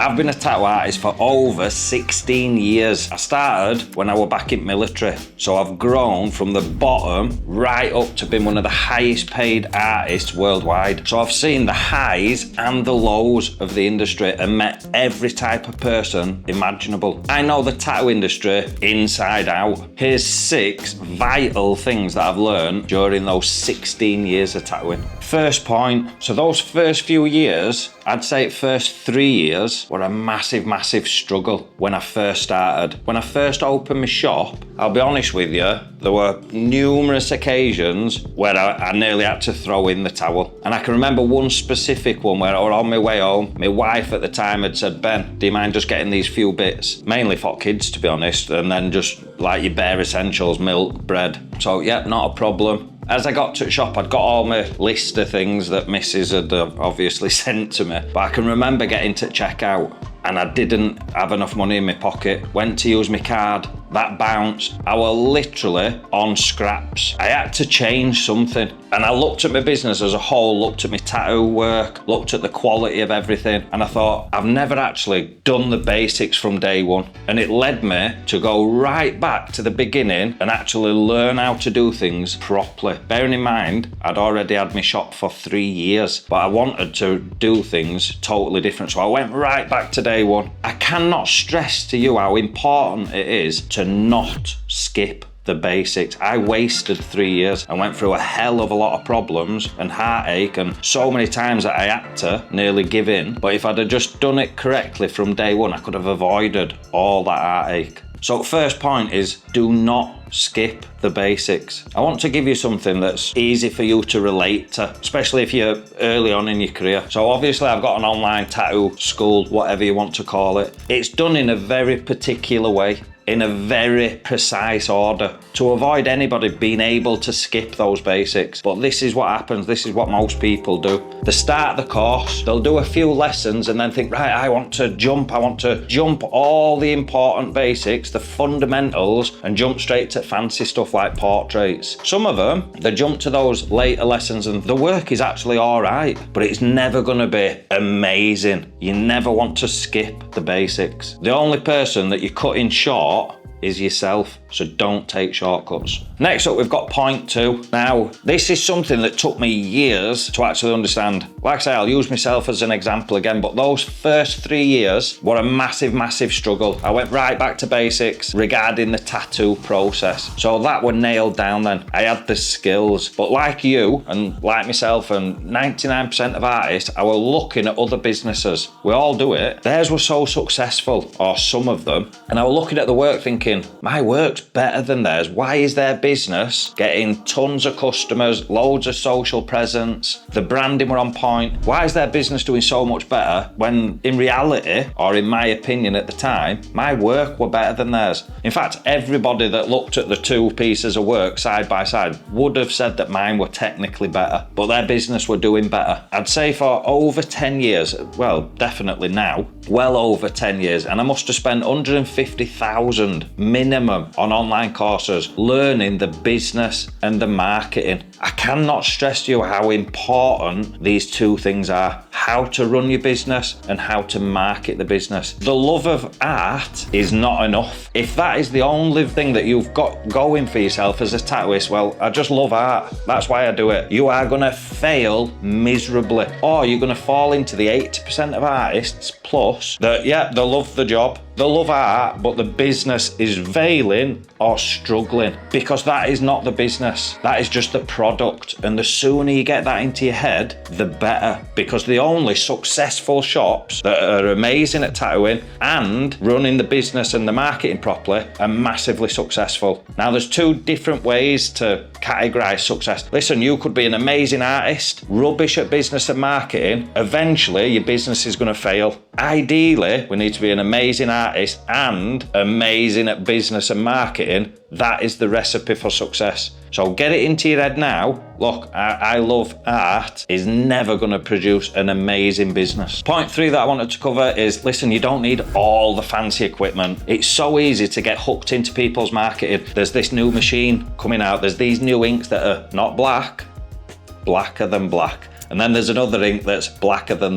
I've been a tattoo artist for over 16 years. I started when I was back in military, so I've grown from the bottom right up to being one of the highest paid artists worldwide. So I've seen the highs and the lows of the industry and met every type of person imaginable. I know the tattoo industry inside out. Here's 6 vital things that I've learned during those 16 years of tattooing. First point, so those first few years, I'd say first 3 years were a massive struggle when I first started. When I first opened my shop, I'll be honest with you, there were numerous occasions where I nearly had to throw in the towel. And I can remember one specific one where I was on my way home. My wife at the time had said, Ben, do you mind just getting these few bits? Mainly for kids, to be honest, and then just like your bare essentials, milk, bread. So yeah, not a problem. As I got to the shop, I'd got all my list of things that Mrs. had obviously sent to me. But I can remember getting to checkout and I didn't have enough money in my pocket. Went to use my card, that bounced. I was literally on scraps. I had to change something. And I looked at my business as a whole, looked at my tattoo work, looked at the quality of everything. And I thought, I've never actually done the basics from day one. And it led me to go right back to the beginning and actually learn how to do things properly. Bearing in mind, I'd already had my shop for 3 years, but I wanted to do things totally different. So I went right back to day one. I cannot stress to you how important it is to not skip the basics. I wasted 3 years and went through a hell of a lot of problems and heartache and so many times that I had to nearly give in. But if I'd have just done it correctly from day one, I could have avoided all that heartache. So first point is do not skip the basics. I want to give you something that's easy for you to relate to, especially if you're early on in your career. So obviously I've got an online tattoo school, whatever you want to call it. It's done in a very particular way, in a very precise order to avoid anybody being able to skip those basics. But this is what happens, this is what most people do. They start the course, they'll do a few lessons and then think, right, I want to jump all the important basics, the fundamentals, and jump straight to fancy stuff like portraits. Some of them, they jump to those later lessons and the work is actually all right, but it's never gonna be amazing. You never want to skip the basics. The only person that you're cutting short is yourself, so don't take shortcuts. Next up, we've got point 2. Now, this is something that took me years to actually understand. Like I say, I'll use myself as an example again, but those first 3 years were a massive struggle. I went right back to basics regarding the tattoo process. So that were nailed down then. I had the skills, but like you and like myself and 99% of artists, I were looking at other businesses. We all do it. Theirs were so successful, or some of them, and I was looking at the work thinking, my work's better than theirs. Why is their business getting tons of customers, loads of social presence, the branding were on point? Why is their business doing so much better when in reality, or in my opinion at the time, my work were better than theirs? In fact, everybody that looked at the 2 pieces of work side by side would have said that mine were technically better, but their business were doing better. I'd say for over 10 years, well, definitely now, well over 10 years, and I must have spent 150,000 minimum on online courses learning the business and the marketing. I cannot stress to you how important these 2 things are: how to run your business and how to market the business. The love of art is not enough. If that is the only thing that you've got going for yourself as a tattooist, well, I just love art. That's why I do it. You are gonna fail miserably, or you're gonna fall into the 80% of artists plus that, yeah, they love the job, they love art, but the business is failing or struggling, because that is not the business. That is just the product. And the sooner you get that into your head, the better, because the only successful shops that are amazing at tattooing and running the business and the marketing properly are massively successful. Now, there's 2 different ways to categorize success. Listen, you could be an amazing artist, rubbish at business and marketing. Eventually, your business is going to fail. Ideally, we need to be an amazing artist and amazing at business and marketing. That is the recipe for success. So get it into your head now. Look, I love art is never going to produce an amazing business. Point 3 that I wanted to cover is, listen, you don't need all the fancy equipment. It's so easy to get hooked into people's marketing. There's this new machine coming out. There's these new inks that are not black, blacker than black. And then there's another ink that's blacker than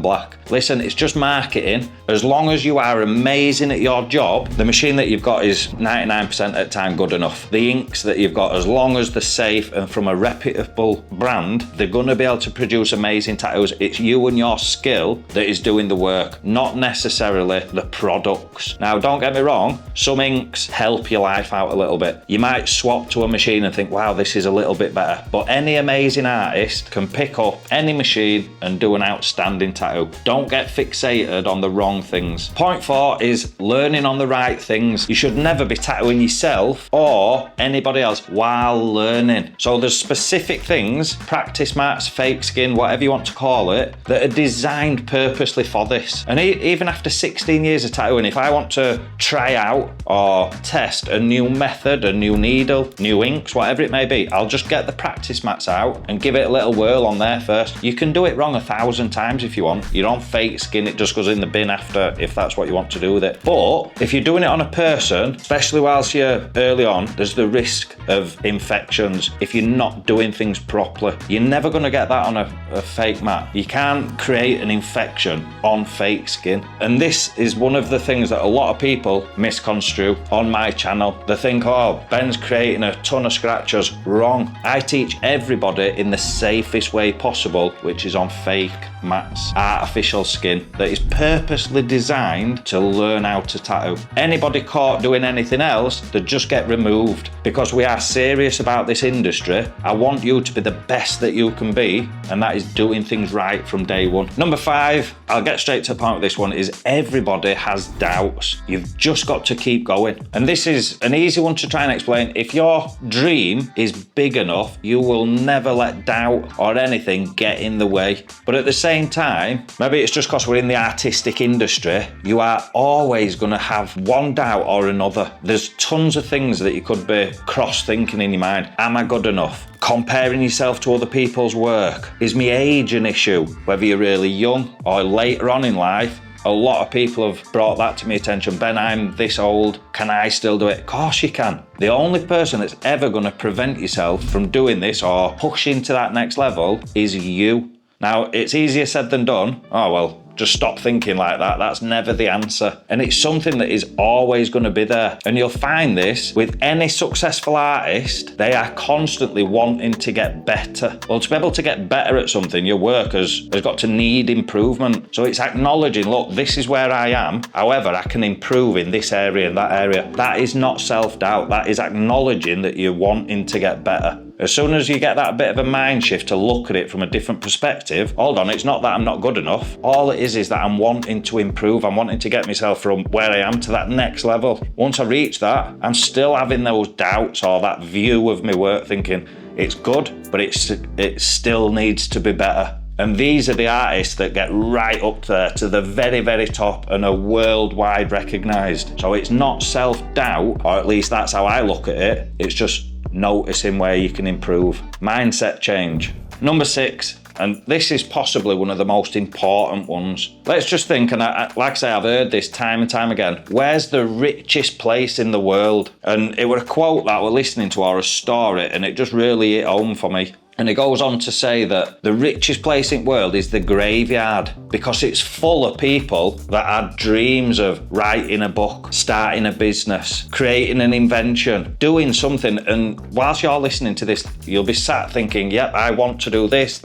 black. Listen, it's just marketing. As long as you are amazing at your job, the machine that you've got is 99% of the time good enough. The inks that you've got, as long as they're safe and from a reputable brand, they're going to be able to produce amazing tattoos. It's you and your skill that is doing the work, not necessarily the products. Now, don't get me wrong, some inks help your life out a little bit. You might swap to a machine and think, wow, this is a little bit better. But any amazing artist can pick up any machine and do an outstanding tattoo. Don't get fixated on the wrong things. Point 4 is learning on the right things. You should never be tattooing yourself or anybody else while learning. So there's specific things, practice mats, fake skin, whatever you want to call it, that are designed purposely for this. And even after 16 years of tattooing, if I want to try out or test a new method, a new needle, new inks, whatever it may be, I'll just get the practice mats out and give it a little whirl on there first. You can do it wrong 1,000 times if you want. Your own fake skin, it just goes in the bin after, if that's what you want to do with it. But if you're doing it on a person, especially whilst you're early on, there's the risk of infections if you're not doing things properly. You're never going to get that on a fake mat. You can't create an infection on fake skin. And this is one of the things that a lot of people misconstrue on my channel. They think, oh, Ben's creating a ton of scratches. Wrong. I teach everybody in the safest way possible, which is on fake mats, artificial skin that is purposely designed to learn how to tattoo. Anybody caught doing anything else, they just get removed. Because we are serious about this industry, I want you to be the best that you can be, and that is doing things right from day one. Number 5, I'll get straight to the point with this one, is everybody has doubts. You've just got to keep going. And this is an easy one to try and explain. If your dream is big enough, you will never let doubt or anything get in the way. But at the same time, maybe it's just because we're in the artistic industry, you are always going to have one doubt or another. There's tons of things that you could be cross-thinking in your mind. Am I good enough? Comparing yourself to other people's work. Is my age an issue? Whether you're really young or later on in life, a lot of people have brought that to my attention. Ben, I'm this old. Can I still do it? Of course you can. The only person that's ever going to prevent yourself from doing this or pushing to that next level is you. Now, it's easier said than done. Oh, well, just stop thinking like that. That's never the answer. And it's something that is always going to be there. And you'll find this with any successful artist, they are constantly wanting to get better. Well, to be able to get better at something, your work has got to need improvement. So it's acknowledging, look, this is where I am. However, I can improve in this area and that area. That is not self-doubt. That is acknowledging that you're wanting to get better. As soon as you get that bit of a mind shift to look at it from a different perspective, hold on, it's not that I'm not good enough. All it is that I'm wanting to improve. I'm wanting to get myself from where I am to that next level. Once I reach that, I'm still having those doubts or that view of my work thinking, it's good, but it still needs to be better. And these are the artists that get right up there to the very, very top and are worldwide recognised. So it's not self-doubt, or at least that's how I look at it. It's just noticing where you can improve. Mindset change. Number 6, and this is possibly one of the most important ones. Let's just think, and like I say, I've heard this time and time again. Where's the richest place in the world? And it was a quote that we're listening to or a story, and it just really hit home for me. And it goes on to say that the richest place in the world is the graveyard, because it's full of people that had dreams of writing a book, starting a business, creating an invention, doing something. And whilst you're listening to this, you'll be sat thinking, yep, I want to do this,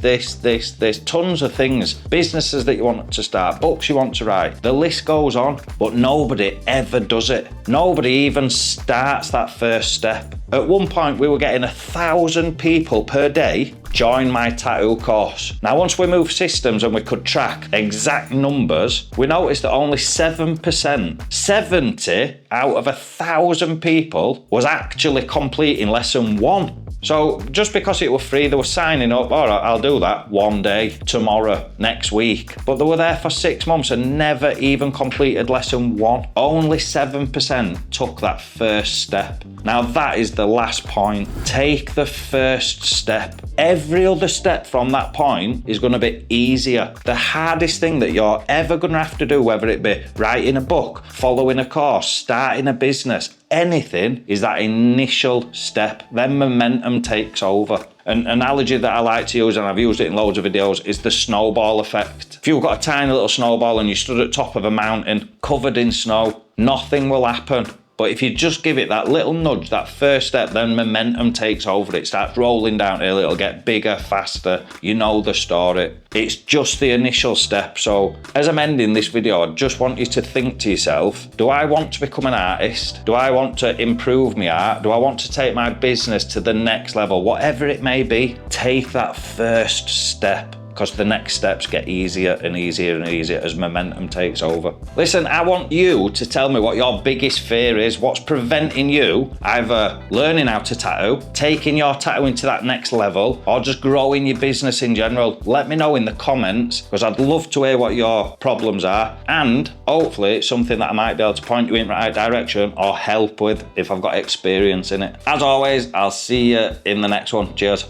tons of things, businesses that you want to start, books you want to write. The list goes on, but nobody ever does it. Nobody even starts that first step. At one point, we were getting 1,000 people per day join my tattoo course. Now, once we moved systems and we could track exact numbers, we noticed that only 7%, 70 out of 1,000 people was actually completing lesson 1. So just because it was free, they were signing up, all right, I'll do that one day, tomorrow, next week. But they were there for 6 months and never even completed lesson 1. Only 7% took that first step. Now that is the last point. Take the first step. Every other step from that point is going to be easier. The hardest thing that you're ever going to have to do, whether it be writing a book, following a course, starting a business, anything, is that initial step. Then momentum takes over. An analogy that I like to use, and I've used it in loads of videos, is the snowball effect. If you've got a tiny little snowball and you stood at the top of a mountain covered in snow, nothing will happen. But if you just give it that little nudge, that first step, then momentum takes over. It starts rolling downhill, it'll get bigger, faster. You know the story. It's just the initial step. So as I'm ending this video, I just want you to think to yourself, do I want to become an artist? Do I want to improve my art? Do I want to take my business to the next level? Whatever it may be, take that first step, because the next steps get easier and easier and easier as momentum takes over. Listen, I want you to tell me what your biggest fear is, what's preventing you either learning how to tattoo, taking your tattooing to that next level, or just growing your business in general. Let me know in the comments, because I'd love to hear what your problems are, and hopefully it's something that I might be able to point you in the right direction or help with if I've got experience in it. As always, I'll see you in the next one. Cheers.